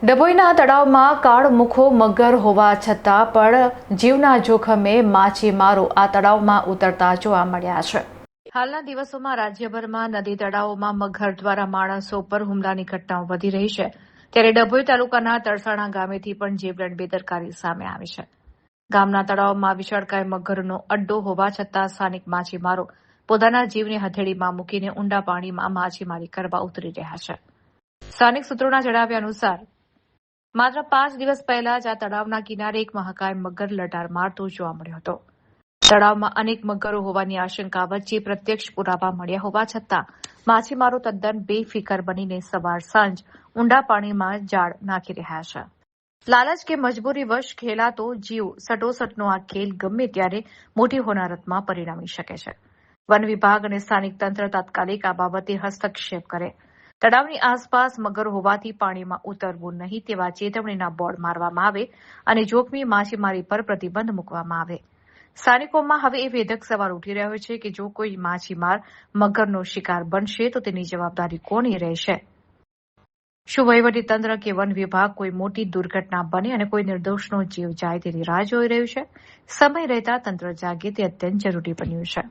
ડભોઈના તળાવમાં કાળમુખો મગર હોવા છતાં પણ જીવના જોખમે માછીમારો આ તળાવમાં ઉતરતા જોવા મળ્યા છે. હાલના દિવસોમાં રાજ્યભરમાં નદી તળાવોમાં મગર દ્વારા માણસો પર હુમલાની ઘટનાઓ વધી રહી છે. ત્યારે ડભોઈ તાલુકાના તરસાણા ગામેથી પણ જીવલેણ બેદરકારી સામે આવી છે. ગામના તળાવમાં વિશાળકાય મગરનો અડ્ડો હોવા છતાં સ્થાનિક માછીમારો પોતાના જીવને હથેળીમાં મૂકીને ઊંડા પાણીમાં માછીમારી કરવા ઉતરી રહ્યા છે. સ્થાનિક સૂત્રોના જણાવ્યા અનુસાર માત્ર 5 દિવસ પહેલા જ આ તળાવના કિનારે એક મહાકાય મગર લટાર મારતો જોવા મળ્યો હતો. તળાવમાં અનેક મગરો હોવાની આશંકા વચ્ચે પ્રત્યક્ષ પુરાવા મળ્યા હોવા છતાં માછીમારો તદ્દન બેફિકર બનીને સવાર સાંજ ઊંડા પાણીમાં જાળ નાખી રહ્યા છે. લાલચ કે મજબૂરીવશ ખેલાતો જીવ સટોસટનો આ ખેલ ગમે ત્યારે મોટી હોનારતમાં પરિણમી શકે છે. વન વિભાગ અને સ્થાનિક તંત્ર તાત્કાલિક આ બાબતે હસ્તક્ષેપ કરે. તળાવની આસપાસ મગર હોવાથી પાણીમાં ઉતરવું નહીં તેવા ચેતવણીના બોર્ડ મારવામાં આવે અને જોખમી માછીમારી પર પ્રતિબંધ મૂકવામાં આવે. સ્થાનિકોમાં હવે એ વેધક સવાલ ઉઠી રહ્યો છે કે જો કોઈ માછીમાર મગરનો શિકાર બનશે તો તેની જવાબદારી કોની રહેશે? શું વહીવટીતંત્ર કે વન વિભાગ કોઈ મોટી દુર્ઘટના બને અને કોઈ નિર્દોષનો જીવ જાય તેની રાહ જોઈ રહ્યું છે? સમય રહેતા તંત્ર જાગે તે અત્યંત જરૂરી બન્યું છે.